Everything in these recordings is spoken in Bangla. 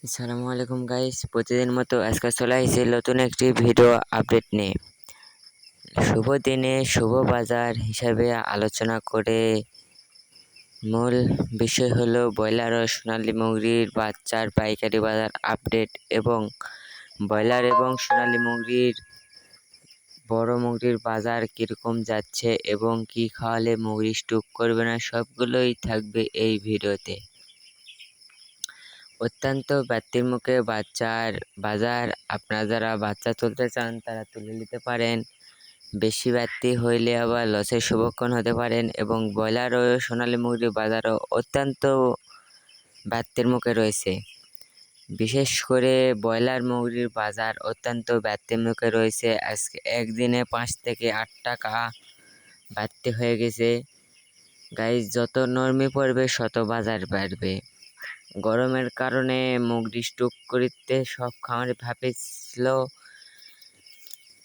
আসসালামু আলাইকুম গাইস, প্রতিদিন মতো আজকে চলে আসছে নতুন একটি ভিডিও আপডেট নিয়ে। শুভ দিনে শুভ বাজার হিসাবে আলোচনা করে মূল বিষয় হলো ব্রয়লার ও সোনালী মুরগির বাচ্চার পাইকারি বাজার আপডেট এবং ব্রয়লার এবং সোনালী মুরগির বড় মুরগির বাজার কীরকম যাচ্ছে এবং কি খাওয়ালে মুরগি স্টক করবে না, সবগুলোই থাকবে এই ভিডিওতে। অত্যন্ত ব্যক্তির মুখে বাচ্চার বাজার, আপনারা যারা বাচ্চা তুলতে চান তারা তুলে নিতে পারেন। বেশি ব্যক্তি হইলে আবার লসের সম্মুখীন হতে পারেন এবং ব্রয়লার ও সোনালী মুরগির বাজারও অত্যন্ত ব্যক্তির মুখে রয়েছে। বিশেষ করে ব্রয়লার মুরগির বাজার অত্যন্ত ব্যক্তির মুখে রয়েছে। আজকে একদিনে 5 থেকে 8 টাকা বাড়তি হয়ে গেছে। গাইস, যত নরমি পড়বে তত বাজার বাড়বে। গরমের কারণে মুরগি স্টক করতে সব খামারে ভাবছিল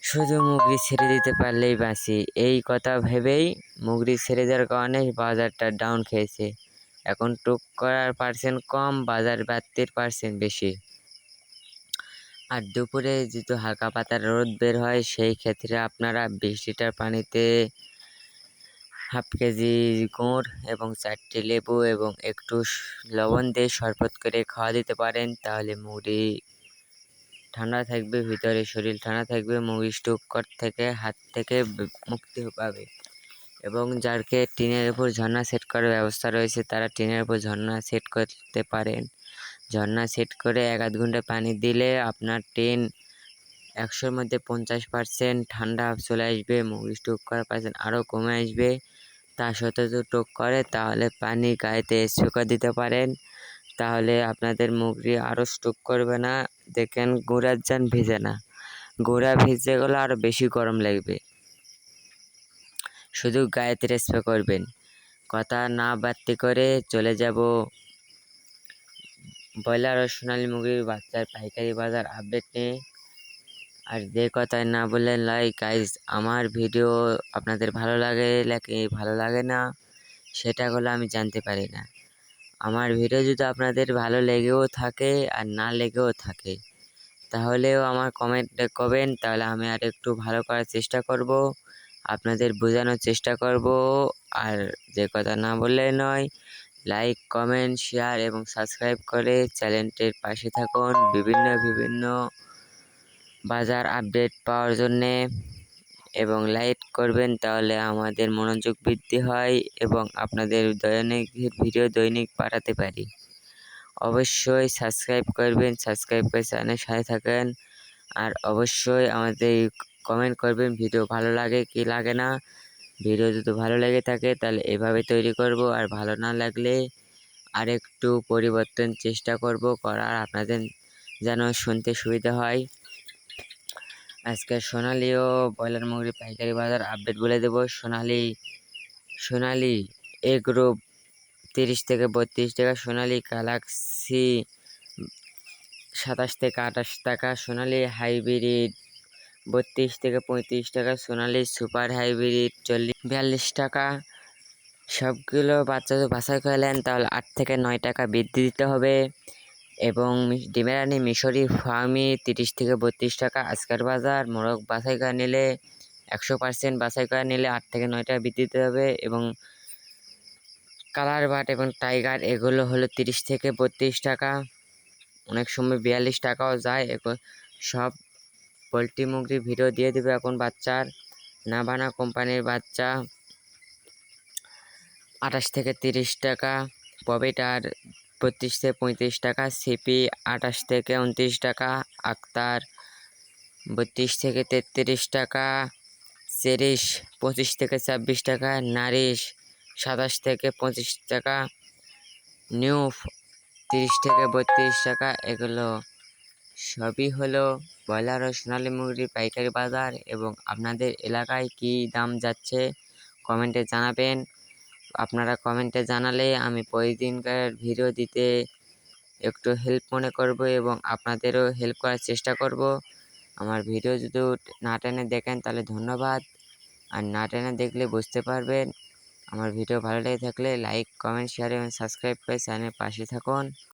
শুধু মুরগি ছেড়ে দিতে পারলেই বাঁচি, এই কথা ভেবেই মুরগি ছেড়ে দেওয়ার কারণে বাজারটা ডাউন খেয়েছে। এখন টুক করার পার্সেন্ট কম, বাজার বাড়তির পার্সেন্ট বেশি। আর দুপুরে যেহেতু হালকা পাতার রোদ বের হয়, সেই ক্ষেত্রে আপনারা 20 লিটার পানিতে হাফ কেজি গুড় এবং 4টি লেবু এবং একটু লবণ দিয়ে শরবত করে খাওয়া দিতে পারেন। তাহলে মুরগি ঠান্ডা থাকবে, ভিতরে শরীর ঠান্ডা থাকবে, মুরগি স্টক থেকে হাত থেকে মুক্তি পাবে। এবং যারকে টিনের উপর ঝর্ণা সেট করার ব্যবস্থা রয়েছে তারা টিনের উপর ঝর্ণা সেট করতে পারেন। ঝর্ণা সেট করে 1-8 ঘন্টা পানি দিলে আপনার টিন 100-র মধ্যে 50% ঠান্ডা চলে আসবে, মুরগি স্টক করার পার্সেন্ট আরও কমে আসবে। তার সাথে যদি টক করে তাহলে পানি গায়েতে স্প্রে করে দিতে পারেন, তাহলে আপনাদের মুরগি আরও স্টক করবে না। দেখেন গুঁড়ার যান ভিজে না, গুঁড়া ভিজে গেলে আরও বেশি গরম লাগবে। শুধু গায়েতে স্প্রে করবেন। কথা না বাড়তি করে চলে যাব ব্রয়লার ও সোনালী মুরগির বাচ্চার পাইকারি বাজার আপডেট নিয়ে। আর যে কথায় না বললেন লাইক গাইজ, আমার ভিডিও আপনাদের ভালো লাগে ভালো লাগে না সেটা হলো আমি জানতে পারি না। আমার ভিডিও যদি আপনাদের ভালো লেগেও থাকে আর না লেগেও থাকে তাহলেও আমার কমেন্টে করবেন, তাহলে আমি আর একটু ভালো করার চেষ্টা করব, আপনাদের বোঝানোর চেষ্টা করব। আর যে কথা না বললে নয়, লাইক কমেন্ট শেয়ার এবং সাবস্ক্রাইব করে চ্যানেলটির পাশে থাকুন বিভিন্ন বাজার আপডেট পাওয়ার জন্যে। এবং লাইক করবেন, তাহলে আমাদের মনোযোগ বৃদ্ধি হয় এবং আপনাদের ভিডিও দৈনিক পাঠাতে পারি। অবশ্যই সাবস্ক্রাইব করবেন, সাবস্ক্রাইব করে চ্যানেলের সাথে থাকেন। আর অবশ্যই আমাদের কমেন্ট করবেন ভিডিও ভালো লাগে কি লাগে না। ভিডিও যদি ভালো লেগে থাকে তাহলে এভাবে তৈরি করব, আর ভালো না লাগলে আর একটু পরিবর্তন চেষ্টা করব করার, আপনাদের যেন শুনতে সুবিধা হয়। আজকে সোনালী ও ব্রয়লার মুরগির পাইকারি বাজার আপডেট বলে দেব। সোনালী এ গ্রুপ 30 থেকে 32 টাকা, সোনালী গ্যালাক্সি 27 থেকে 28 টাকা, সোনালী হাইব্রিড 32 থেকে 35 টাকা, সোনালী সুপার হাইব্রিড 40-42 টাকা। সবগুলো বাচ্চা যদি বাছাই করে নেন তাহলে 8 থেকে 9 টাকা বৃদ্ধি দিতে হবে। এবং ডিমেরানি মিশরি ফার্মি 30 থেকে 32 টাকা আজকের বাজার। মোরগ বাছাই করে নিলে 100% বাছাই করে নিলে 8 থেকে 9 টাকা বৃদ্ধি দিতে হবে। এবং কালার বাট এবং টাইগার এগুলো হলো 30 থেকে 32 টাকা, অনেক সময় 42 টাকাও যায়। সব পোলট্রি মুরগির ভিডিও দিয়ে দেবে এখন বাচ্চার। নাভানা কোম্পানির বাচ্চা 28 থেকে 30 টাকা, পপিটার 32 থেকে 35 টাকা, সিপি 28 থেকে 29 টাকা, আক্তার 32 থেকে 33 টাকা, চেরিশ 25 থেকে 26 টাকা, নারিশ 27 থেকে 25 টাকা, নিউ 30 থেকে 32 টাকা। এগুলো সবই হলো ব্রয়লার ও সোনালী মুরগির পাইকারি বাজার। এবং আপনাদের এলাকায় কি দাম যাচ্ছে কমেন্টে জানাবেন। আপনারা কমেন্টে জানালে আমি প্রতিদিনকার ভিডিও দিতে একটু হেল্প মনে করব এবং আপনাদেরও হেল্প করার চেষ্টা করব। আমার ভিডিও যদি না টেনে দেখেন তাহলে ধন্যবাদ, আর না টেনে দেখলে বুঝতে পারবেন। আমার ভিডিও ভালো লেগে থাকলে লাইক কমেন্ট শেয়ার এবং সাবস্ক্রাইব করে চ্যানেলের পাশে থাকুন।